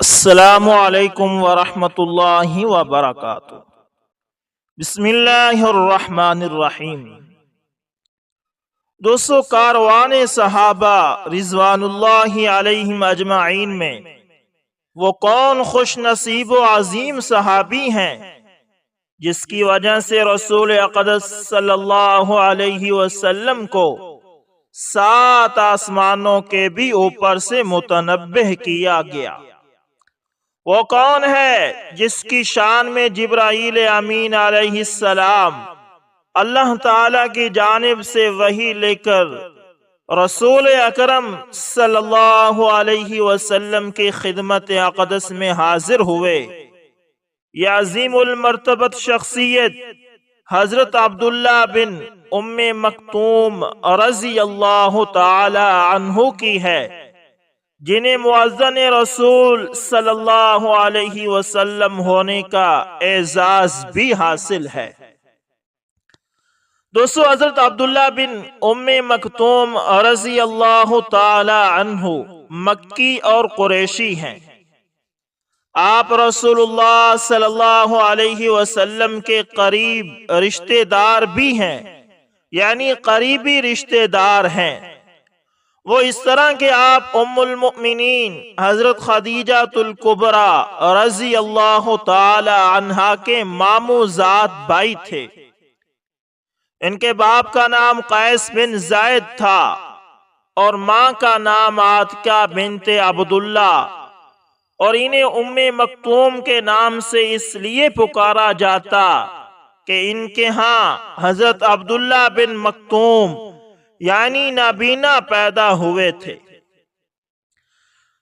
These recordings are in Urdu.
السلام علیکم ورحمۃ اللہ وبرکاتہ۔ بسم اللہ الرحمن الرحیم۔ دوستو، کاروان صحابہ رضوان اللہ علیہم اجمعین میں وہ کون خوش نصیب و عظیم صحابی ہیں جس کی وجہ سے رسول اقدس صلی اللہ علیہ وسلم کو 7 آسمانوں کے بھی اوپر سے متنبہ کیا گیا۔ وہ کون ہے جس کی شان میں جبرائیل امین علیہ السلام اللہ تعالی کی جانب سے وحی لے کر رسول اکرم صلی اللہ علیہ وسلم کی خدمت اقدس میں حاضر ہوئے؟ یہ عظیم المرتبت شخصیت حضرت عبداللہ بن ام مکتوم رضی اللہ تعالی عنہ کی ہے، جنہیں مؤذن رسول صلی اللہ علیہ وسلم ہونے کا اعزاز بھی حاصل ہے۔ دوستو، حضرت عبداللہ بن ام مکتوم رضی اللہ تعالی عنہ مکی اور قریشی ہیں۔ آپ رسول اللہ صلی اللہ علیہ وسلم کے قریب رشتہ دار بھی ہیں، یعنی قریبی رشتہ دار ہیں۔ وہ اس طرح کہ آپ ام المؤمنین حضرت خدیجہ الکبریٰ رضی اللہ تعالی عنہا کے ماموں زاد بھائی تھے۔ ان کے باپ کا نام قیس بن زید تھا اور ماں کا نام عاتکہ بنت عبداللہ، اور انہیں ام مکتوم کے نام سے اس لیے پکارا جاتا کہ ان کے ہاں حضرت عبداللہ بن مکتوم یعنی نابینا پیدا ہوئے تھے۔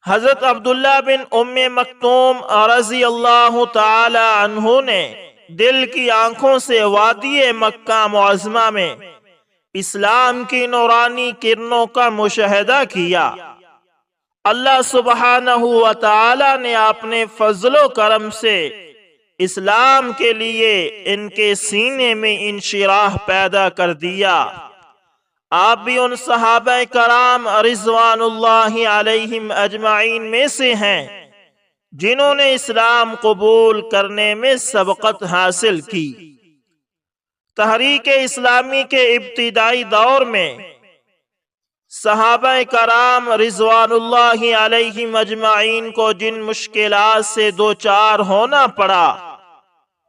حضرت عبداللہ بن ام مکتوم رضی اللہ تعالی عنہ نے دل کی آنکھوں سے وادی مکہ معظمہ میں اسلام کی نورانی کرنوں کا مشاہدہ کیا۔ اللہ سبحانہ و تعالی نے اپنے فضل و کرم سے اسلام کے لیے ان کے سینے میں انشراح پیدا کر دیا۔ آپ بھی ان صحابہ کرام رضوان اللہ علیہم اجمعین میں سے ہیں جنہوں نے اسلام قبول کرنے میں سبقت حاصل کی۔ تحریک اسلامی کے ابتدائی دور میں صحابہ کرام رضوان اللہ علیہم اجمعین کو جن مشکلات سے دوچار ہونا پڑا،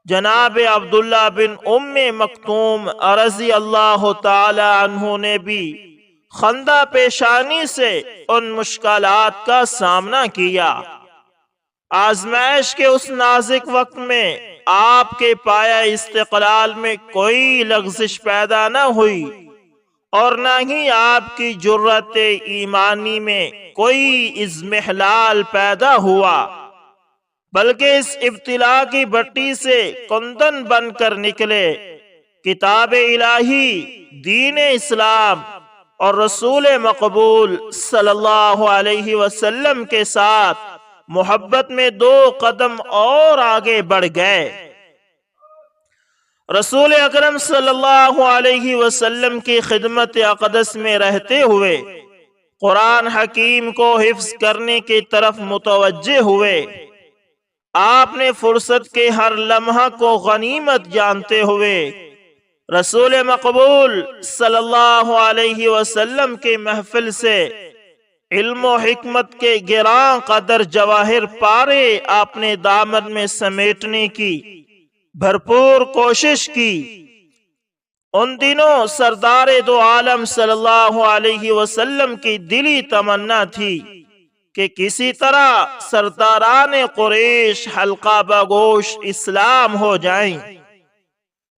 جناب عبداللہ بن ام مکتوم رضی اللہ تعالی عنہ نے بھی خندہ پیشانی سے ان مشکلات کا سامنا کیا۔ آزمائش کے اس نازک وقت میں آپ کے پایہ استقلال میں کوئی لغزش پیدا نہ ہوئی اور نہ ہی آپ کی جرأت ایمانی میں کوئی اضمحلال پیدا ہوا، بلکہ اس ابتلا کی بھٹی سے کندن بن کر نکلے، کتاب الہی، دین اسلام اور رسول مقبول صلی اللہ علیہ وسلم کے ساتھ محبت میں 2 قدم اور آگے بڑھ گئے۔ رسول اکرم صلی اللہ علیہ وسلم کی خدمت اقدس میں رہتے ہوئے قرآن حکیم کو حفظ کرنے کی طرف متوجہ ہوئے۔ آپ نے فرصت کے ہر لمحہ کو غنیمت جانتے ہوئے رسول مقبول صلی اللہ علیہ وسلم کے محفل سے علم و حکمت کے گراں قدر جواہر پارے آپ نے دامن میں سمیٹنے کی بھرپور کوشش کی۔ ان دنوں سردار دو عالم صلی اللہ علیہ وسلم کی دلی تمنا تھی کہ کسی طرح سرداران قریش حلقہ بگوش اسلام ہو جائیں۔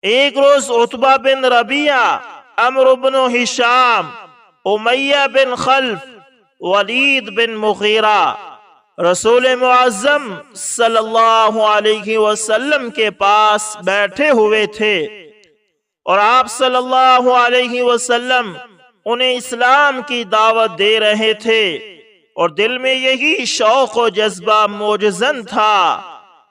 ایک روز عتبہ بن ربیعہ، عمرو بن ہشام، امیہ بن خلف، ولید بن مغیرہ رسول معظم صلی اللہ علیہ وسلم کے پاس بیٹھے ہوئے تھے اور آپ صلی اللہ علیہ وسلم انہیں اسلام کی دعوت دے رہے تھے، اور دل میں یہی شوق و جذبہ موجزن تھا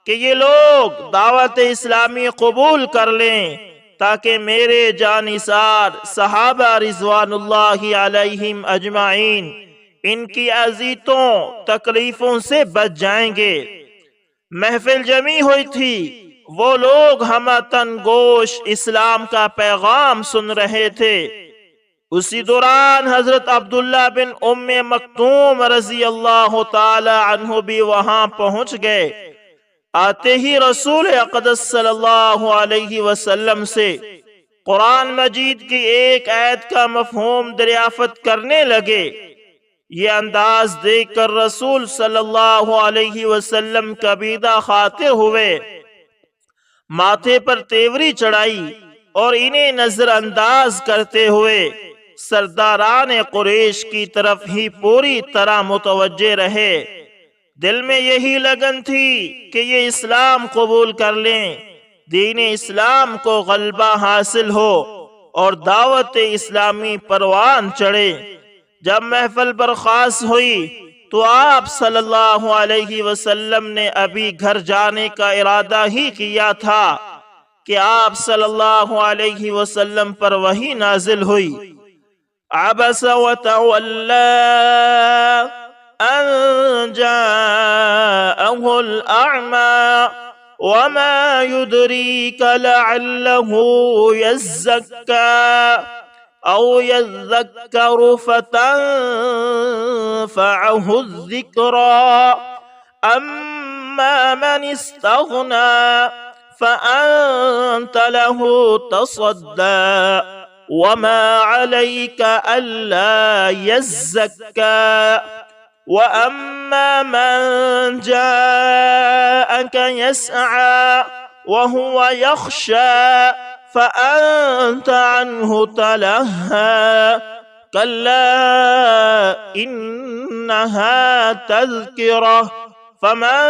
کہ یہ لوگ دعوت اسلامی قبول کر لیں تاکہ میرے جانثار صحابہ رضوان اللہ علیہم اجمعین ان کی اذیتوں تکلیفوں سے بچ جائیں گے۔ محفل جمی ہوئی تھی، وہ لوگ ہمتن گوش اسلام کا پیغام سن رہے تھے۔ اسی دوران حضرت عبداللہ بن ام مکتوم رضی اللہ تعالی عنہ بھی وہاں پہنچ گئے۔ آتے ہی رسول اقدس صلی اللہ علیہ وسلم سے قرآن مجید کی ایک آیت کا مفہوم دریافت کرنے لگے۔ یہ انداز دیکھ کر رسول صلی اللہ علیہ وسلم کبیدہ خاطر ہوئے، ماتھے پر تیوری چڑھائی اور انہیں نظر انداز کرتے ہوئے سرداران قریش کی طرف ہی پوری طرح متوجہ رہے۔ دل میں یہی لگن تھی کہ یہ اسلام قبول کر لیں، دین اسلام کو غلبہ حاصل ہو اور دعوت اسلامی پروان چڑھے۔ جب محفل برخاست ہوئی تو آپ صلی اللہ علیہ وسلم نے ابھی گھر جانے کا ارادہ ہی کیا تھا کہ آپ صلی اللہ علیہ وسلم پر وحی نازل ہوئی۔ عبس وتولى أن جاءه الأعمى وما يدريك لعله يزكى أو يذكر فتنفعه الذكرى أما من استغنى فأنت له تصدى وما عليك ألا يزكى وأما من جاءك يسعى وهو يخشى فأنت عنه تلهى كلا إنها تذكرة فمن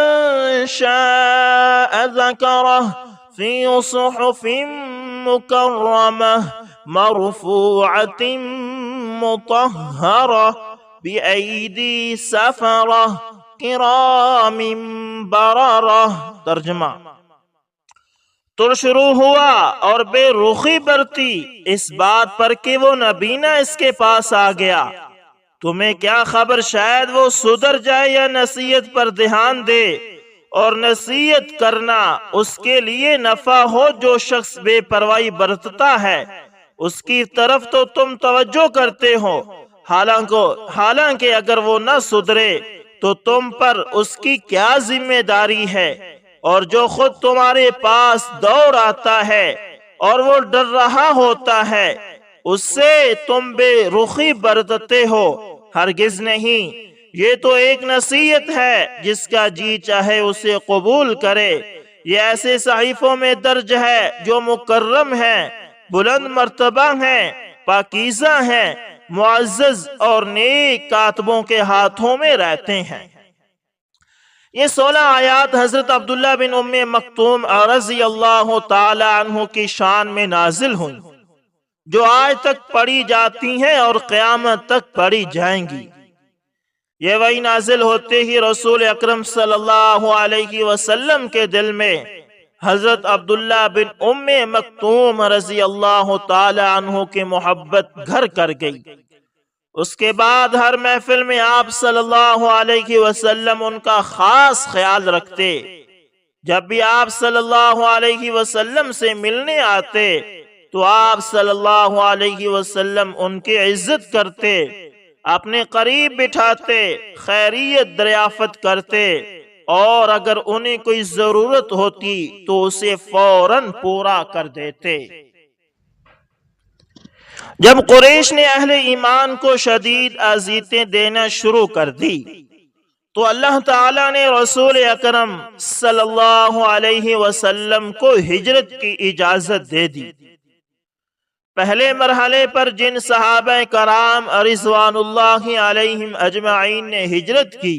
شاء ذكره في صحف مكرمة مرفوعة مطهرة بأيدي سفرة کرام بررہ۔ ترجمہ: تو شروع ہوا اور بے رخی برتی اس بات پر کہ وہ نبینا اس کے پاس آ گیا۔ تمہیں کیا خبر، شاید وہ سدھر جائے یا نصیحت پر دھیان دے، اور نصیحت کرنا اس کے لیے نفع ہو۔ جو شخص بے پرواہی برتتا ہے اس کی طرف تو تم توجہ کرتے ہو، حالانکہ اگر وہ نہ سدھرے تو تم پر اس کی کیا ذمہ داری ہے؟ اور جو خود تمہارے پاس دوڑ آتا ہے اور وہ ڈر رہا ہوتا ہے، اس سے تم بے رخی برتتے ہو، ہرگز نہیں۔ یہ تو ایک نصیحت ہے، جس کا جی چاہے اسے قبول کرے۔ یہ ایسے صحیفوں میں درج ہے جو مکرم ہیں، بلند مرتبہ ہیں، پاکیزہ ہیں، معزز اور نیک کاتبوں کے ہاتھوں میں رہتے ہیں۔ یہ 16 آیات حضرت عبداللہ بن ام مکتوم رضی اللہ تعالی عنہ کی شان میں نازل ہوئی، جو آج تک پڑھی جاتی ہیں اور قیامت تک پڑھی جائیں گی۔ یہ وحی نازل ہوتے ہی رسول اکرم صلی اللہ علیہ وسلم کے دل میں حضرت عبداللہ بن ام مکتوم رضی اللہ تعالی عنہ کی محبت گھر کر گئی۔ اس کے بعد ہر محفل میں آپ صلی اللہ علیہ وسلم ان کا خاص خیال رکھتے۔ جب بھی آپ صلی اللہ علیہ وسلم سے ملنے آتے تو آپ صلی اللہ علیہ وسلم ان کی عزت کرتے، اپنے قریب بٹھاتے، خیریت دریافت کرتے، اور اگر انہیں کوئی ضرورت ہوتی تو اسے فوراً پورا کر دیتے۔ جب قریش نے اہل ایمان کو شدید اذیتیں دینا شروع کر دی تو اللہ تعالیٰ نے رسول اکرم صلی اللہ علیہ وسلم کو ہجرت کی اجازت دے دی۔ پہلے مرحلے پر جن صحابہ کرام رضوان اللہ علیہم اجمعین نے ہجرت کی،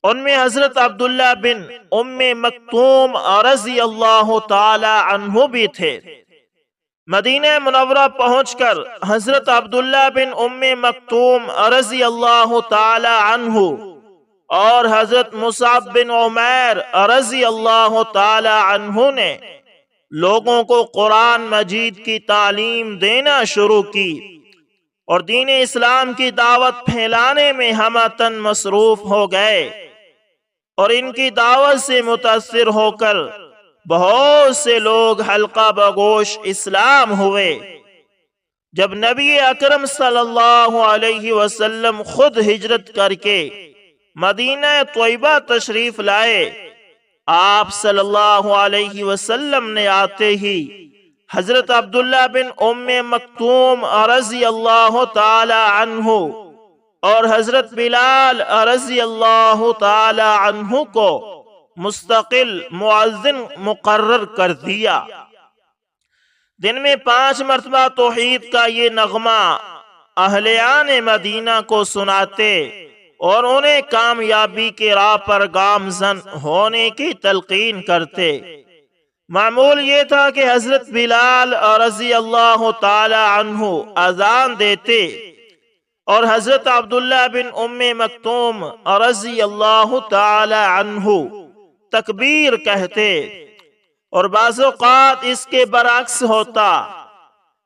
ان میں حضرت عبداللہ بن ام مکتوم رضی اللہ تعالی عنہ بھی تھے۔ مدینہ منورہ پہنچ کر حضرت عبداللہ بن ام مکتوم رضی اللہ تعالی عنہ اور حضرت مصعب بن عمیر رضی اللہ تعالی عنہ نے لوگوں کو قرآن مجید کی تعلیم دینا شروع کی، اور دین اسلام کی دعوت پھیلانے میں ہمہ مصروف ہو گئے، اور ان کی دعوت سے متاثر ہو کر بہت سے لوگ حلقہ بگوش اسلام ہوئے۔ جب نبی اکرم صلی اللہ علیہ وسلم خود ہجرت کر کے مدینہ طیبہ تشریف لائے، آپ صلی اللہ علیہ وسلم نے آتے ہی حضرت عبداللہ بن ام مکتوم رضی اللہ تعالی عنہ اور حضرت بلال رضی اللہ تعالی عنہ کو مستقل مؤذن مقرر کر دیا۔ دن میں 5 مرتبہ توحید کا یہ نغمہ اہلیان مدینہ کو سناتے اور انہیں کامیابی کے راہ پر گامزن ہونے کی تلقین کرتے۔ معمول یہ تھا کہ حضرت بلال رضی اللہ تعالی عنہ اذان دیتے اور حضرت عبداللہ بن ام مکتوم رضی اللہ تعالی عنہ تکبیر کہتے، اور بعض اوقات اس کے برعکس ہوتا،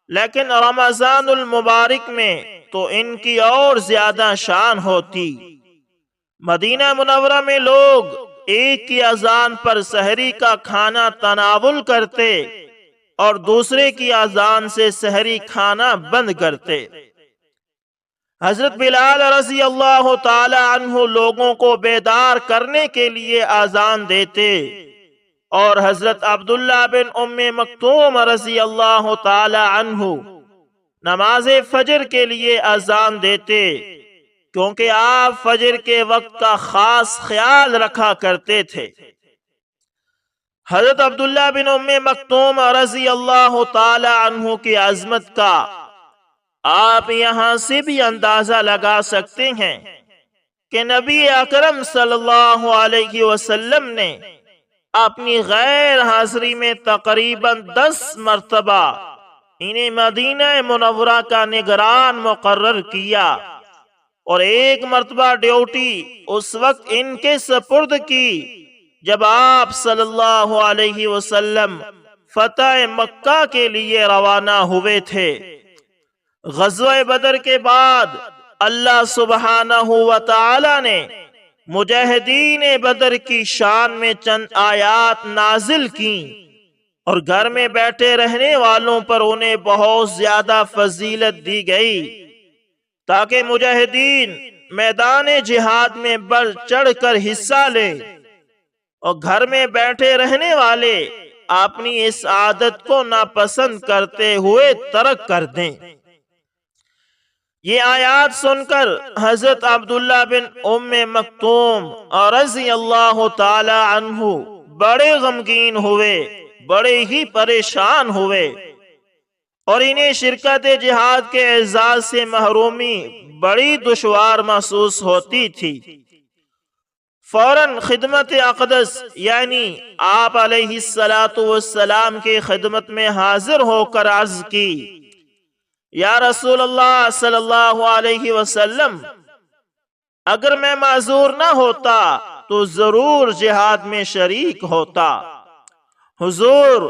لیکن رمضان المبارک میں تو ان کی اور زیادہ شان ہوتی۔ مدینہ منورہ میں لوگ ایک کی اذان پر سحری کا کھانا تناول کرتے اور دوسرے کی اذان سے سحری کھانا بند کرتے۔ حضرت بلال رضی اللہ تعالی عنہ لوگوں کو بیدار کرنے کے لیے اذان دیتے، اور حضرت عبداللہ بن ام مکتوم رضی اللہ تعالی عنہ نماز فجر کے لیے اذان دیتے، کیونکہ آپ فجر کے وقت کا خاص خیال رکھا کرتے تھے۔ حضرت عبداللہ بن ام مکتوم رضی اللہ تعالی عنہ کی عظمت کا آپ یہاں سے بھی اندازہ لگا سکتے ہیں کہ نبی اکرم صلی اللہ علیہ وسلم نے اپنی غیر حاضری میں تقریباً 10 مرتبہ انہیں مدینہ منورہ کا نگران مقرر کیا، اور 1 مرتبہ ڈیوٹی اس وقت ان کے سپرد کی جب آپ صلی اللہ علیہ وسلم فتح مکہ کے لیے روانہ ہوئے تھے۔ غزوہ بدر کے بعد اللہ سبحانہ و تعالی نے مجاہدین بدر کی شان میں چند آیات نازل کی، اور گھر میں بیٹھے رہنے والوں پر انہیں بہت زیادہ فضیلت دی گئی، تاکہ مجاہدین میدان جہاد میں بڑھ چڑھ کر حصہ لیں، اور گھر میں بیٹھے رہنے والے اپنی اس عادت کو ناپسند کرتے ہوئے ترک کر دیں۔ یہ آیات سن کر حضرت عبداللہ بن ام مکتوم رضی اللہ تعالی عنہ بڑے غمگین ہوئے، بڑے ہی پریشان ہوئے، اور انہیں شرکت جہاد کے اعزاز سے محرومی بڑی دشوار محسوس ہوتی تھی۔ فوراً خدمت اقدس یعنی آپ علیہ السلام کی خدمت میں حاضر ہو کر عرض کی، یا رسول اللہ صلی اللہ علیہ وسلم، اگر میں معذور نہ ہوتا تو ضرور جہاد میں شریک ہوتا۔ حضور،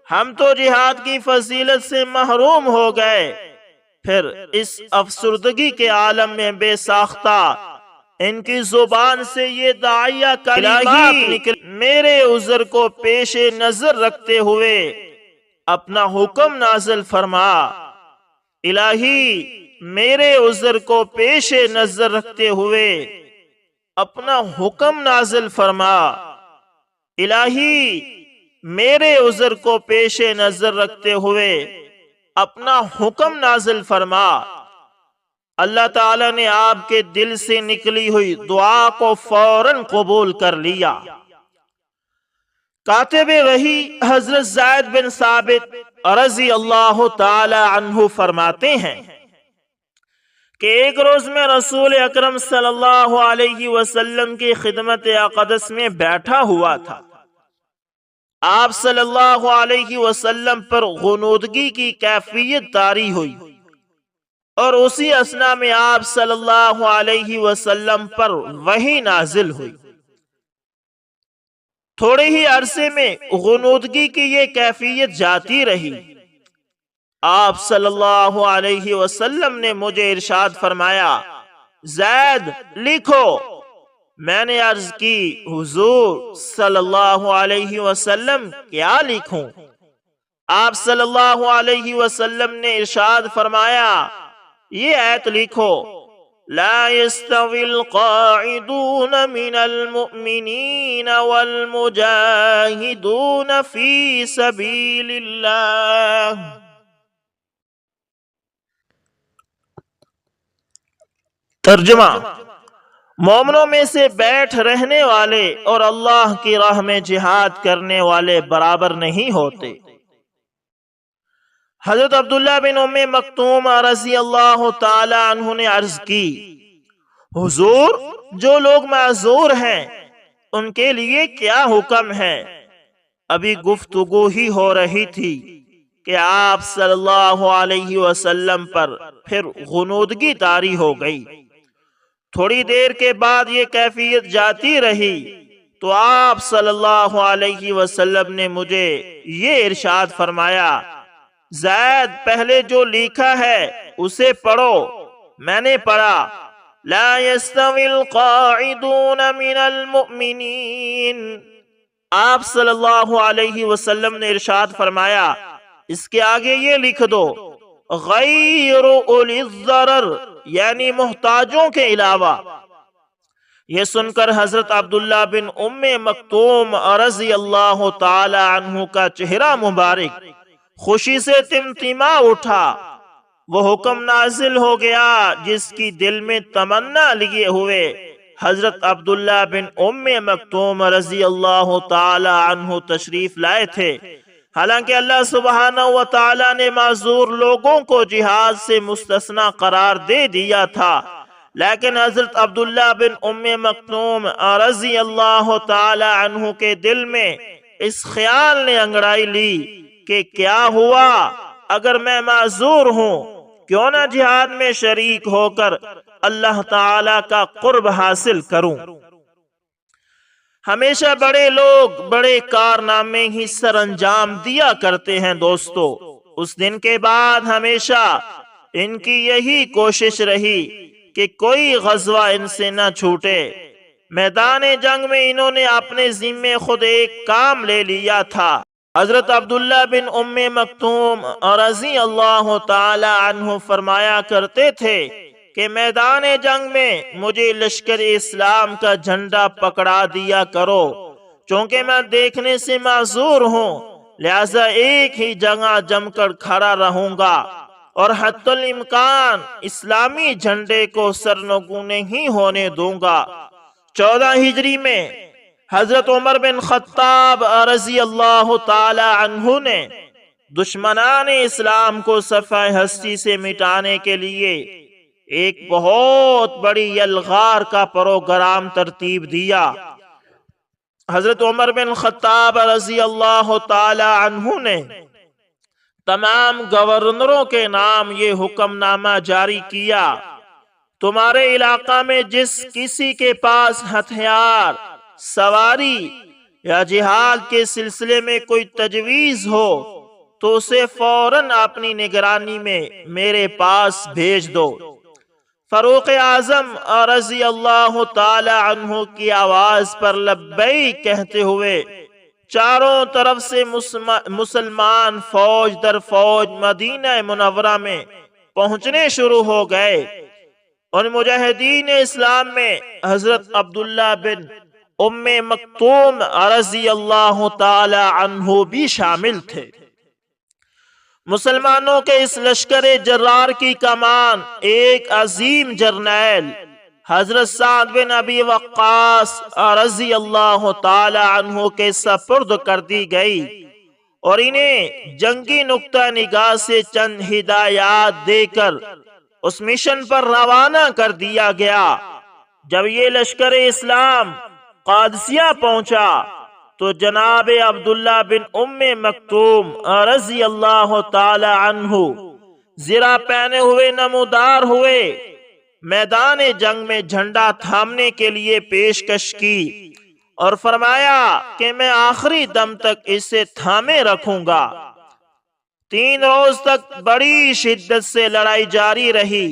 ہم تو جہاد کی فضیلت سے محروم ہو گئے۔ پھر اس افسردگی کے عالم میں بے ساختہ ان کی زبان سے یہ داعیہ کلمات نکل، میرے عذر کو پیش نظر رکھتے ہوئے اپنا حکم نازل فرما۔ الہی، میرے عذر کو پیش نظر رکھتے ہوئے اپنا حکم نازل فرما۔ الہی، میرے عذر کو پیش نظر رکھتے ہوئے اپنا حکم نازل فرما۔ اللہ تعالیٰ نے آپ کے دل سے نکلی ہوئی دعا کو فوراً قبول کر لیا۔ کاتب وحی حضرت زید بن ثابت رضی اللہ تعالی عنہ فرماتے ہیں کہ ایک روز میں رسول اکرم صلی اللہ علیہ وسلم کی خدمت اقدس میں بیٹھا ہوا تھا۔ آپ صلی اللہ علیہ وسلم پر غنودگی کی کیفیت طاری ہوئی، اور اسی اثنا میں آپ صلی اللہ علیہ وسلم پر وحی نازل ہوئی۔ تھوڑے ہی عرصے میں غنودگی کی یہ کیفیت جاتی رہی۔ آپ صلی اللہ علیہ وسلم نے مجھے ارشاد فرمایا زید لکھو۔ میں نے عرض کی حضور صلی اللہ علیہ وسلم کیا لکھوں؟ آپ صلی اللہ علیہ وسلم نے ارشاد فرمایا یہ آیت لکھو لا يستوي القاعدون من المؤمنين والمجاهدون في سبيل الله۔ ترجمہ: مومنوں میں سے بیٹھ رہنے والے اور اللہ کی راہ میں جہاد کرنے والے برابر نہیں ہوتے۔ حضرت عبداللہ بن ام مکتوم رضی اللہ تعالی عنہ نے عرض کی حضور جو لوگ معذور ہیں ان کے لیے کیا حکم ہے؟ ابھی گفتگو ہی ہو رہی تھی کہ آپ صلی اللہ علیہ وسلم پر پھر غنودگی طاری ہو گئی۔ تھوڑی دیر کے بعد یہ کیفیت جاتی رہی تو آپ صلی اللہ علیہ وسلم نے مجھے یہ ارشاد فرمایا زید پہلے جو لکھا ہے اسے پڑھو۔ میں نے پڑھا لا يستوي القاعدون من المؤمنین۔ آپ صلی اللہ علیہ وسلم نے ارشاد فرمایا اس کے آگے یہ لکھ دو غیر اولی الضرر، یعنی محتاجوں کے علاوہ۔ یہ سن کر حضرت عبداللہ بن ام مکتوم رضی اللہ تعالی عنہ کا چہرہ مبارک خوشی سے تمتما اٹھا۔ وہ حکم نازل ہو گیا جس کی دل میں تمنا لیے ہوئے حضرت عبداللہ بن ام مکتوم رضی اللہ تعالی عنہ تشریف لائے تھے۔ حالانکہ اللہ سبحانہ و تعالی نے معذور لوگوں کو جہاد سے مستثنا قرار دے دیا تھا، لیکن حضرت عبداللہ بن ام مکتوم رضی اللہ تعالی عنہ کے دل میں اس خیال نے انگڑائی لی کہ کیا ہوا اگر میں معذور ہوں، کیوں نہ جہاد میں شریک ہو کر اللہ تعالی کا قرب حاصل کروں۔ ہمیشہ بڑے لوگ بڑے کارنامے ہی سر انجام دیا کرتے ہیں دوستو۔ اس دن کے بعد ہمیشہ ان کی یہی کوشش رہی کہ کوئی غزوہ ان سے نہ چھوٹے۔ میدان جنگ میں انہوں نے اپنے ذمے خود ایک کام لے لیا تھا۔ حضرت عبداللہ بن ام مکتوم رضی اللہ تعالی عنہ فرمایا کرتے تھے کہ میدان جنگ میں مجھے لشکر اسلام کا جھنڈا پکڑا دیا کرو، چونکہ میں دیکھنے سے معذور ہوں، لہذا ایک ہی جگہ جم کر کھڑا رہوں گا اور حتی الامکان اسلامی جھنڈے کو سرنگوں نہیں ہونے دوں گا۔ 14 ہجری میں حضرت عمر بن خطاب رضی اللہ تعالی عنہ نے دشمنان اسلام کو صفحہ ہستی سے مٹانے کے لیے ایک بہت بڑی یلغار کا پروگرام ترتیب دیا۔ حضرت عمر بن خطاب رضی اللہ تعالی عنہ نے تمام گورنروں کے نام یہ حکم نامہ جاری کیا تمہارے علاقہ میں جس کسی کے پاس ہتھیار، سواری یا جہاد کے سلسلے میں کوئی تجویز ہو تو اسے فوراً اپنی نگرانی میں میرے پاس بھیج دو۔ فاروق اعظم رضی اللہ تعالی عنہ کی آواز پر لبیک کہتے ہوئے چاروں طرف سے مسلمان فوج در فوج مدینہ منورہ میں پہنچنے شروع ہو گئے۔ ان مجاہدین اسلام میں حضرت عبداللہ بن ام مکتوم رضی اللہ تعالی عنہ بھی شامل تھے۔ مسلمانوں کے اس لشکر جرار کی کمان ایک عظیم جرنیل حضرت سعد بن ابی وقاص رضی اللہ تعالی عنہ کے سپرد کر دی گئی اور انہیں جنگی نقطہ نگاہ سے چند ہدایات دے کر اس مشن پر روانہ کر دیا گیا۔ جب یہ لشکر اسلام قادسیہ پہنچا تو جناب عبداللہ بن ام مکتوم رضی اللہ تعالی عنہ زرہ پہنے ہوئے نمودار ہوئے، میدان جنگ میں جھنڈا تھامنے کے لیے پیشکش کی اور فرمایا کہ میں آخری دم تک اسے تھامے رکھوں گا۔ 3 روز تک بڑی شدت سے لڑائی جاری رہی۔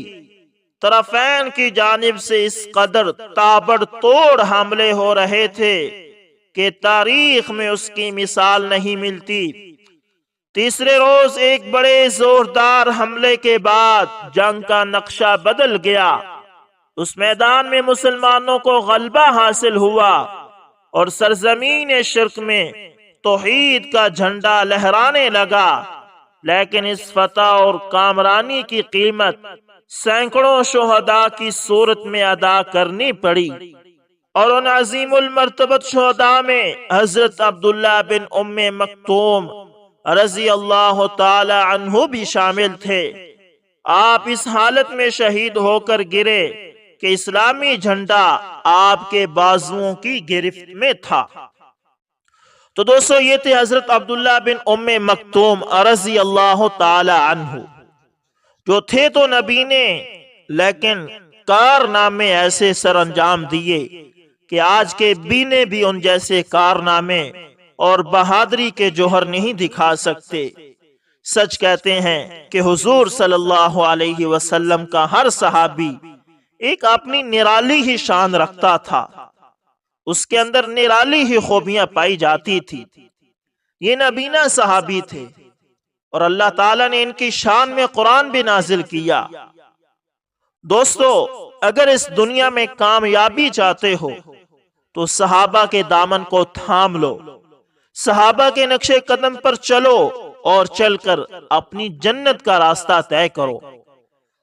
طرفین کی جانب سے اس قدر تابڑ توڑ حملے ہو رہے تھے کہ تاریخ میں اس کی مثال نہیں ملتی۔ تیسرے روز ایک بڑے زوردار حملے کے بعد جنگ کا نقشہ بدل گیا۔ اس میدان میں مسلمانوں کو غلبہ حاصل ہوا اور سرزمین شرک میں توحید کا جھنڈا لہرانے لگا، لیکن اس فتح اور کامرانی کی قیمت سینکڑوں شہداء کی صورت میں ادا کرنی پڑی، اور ان عظیم المرتبت شہداء میں حضرت عبداللہ بن ام مکتوم رضی اللہ تعالی عنہ بھی شامل تھے۔ آپ اس حالت میں شہید ہو کر گرے کہ اسلامی جھنڈا آپ کے بازوؤں کی گرفت میں تھا۔ تو دوستو، یہ تھے حضرت عبداللہ بن ام مکتوم رضی اللہ تعالی عنہ، جو تھے تو نبی نے، لیکن کارنامے ایسے سر انجام دیے کہ آج کے بینے بھی ان جیسے کارنامے اور بہادری کے جوہر نہیں دکھا سکتے۔ سچ کہتے ہیں کہ حضور صلی اللہ علیہ وسلم کا ہر صحابی ایک اپنی نرالی ہی شان رکھتا تھا، اس کے اندر نرالی ہی خوبیاں پائی جاتی تھی۔ یہ نبینا صحابی تھے اور اللہ تعالیٰ نے ان کی شان میں قرآن بھی نازل کیا۔ دوستو، اگر اس دنیا میں کامیابی چاہتے ہو تو صحابہ کے دامن کو تھام لو، صحابہ کے نقش قدم پر چلو اور چل کر اپنی جنت کا راستہ طے کرو۔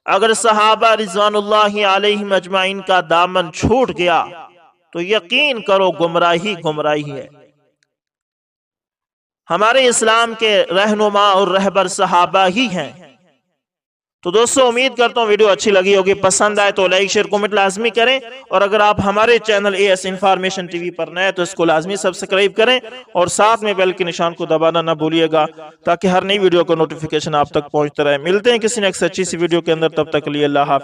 اگر صحابہ رضوان اللہ علیہم اجمعین کا دامن چھوٹ گیا تو یقین کرو گمراہی گمراہی ہے۔ ہمارے اسلام کے رہنما اور رہبر صحابہ ہی ہیں۔ تو دوستو، امید کرتا ہوں ویڈیو اچھی لگی ہوگی، پسند آئے تو لائک شیئر کومنٹ لازمی کریں، اور اگر آپ ہمارے channel AS information TV پر نئے تو اس کو لازمی سبسکرائب کریں اور ساتھ میں بیل کے نشان کو دبانا نہ بھولیے گا تاکہ ہر نئی ویڈیو کا نوٹیفیکیشن آپ تک پہنچتا رہے۔ ملتے ہیں کسی نیکسٹ اچھی سی ویڈیو کے اندر، تب تک کے لیے اللہ حافظ۔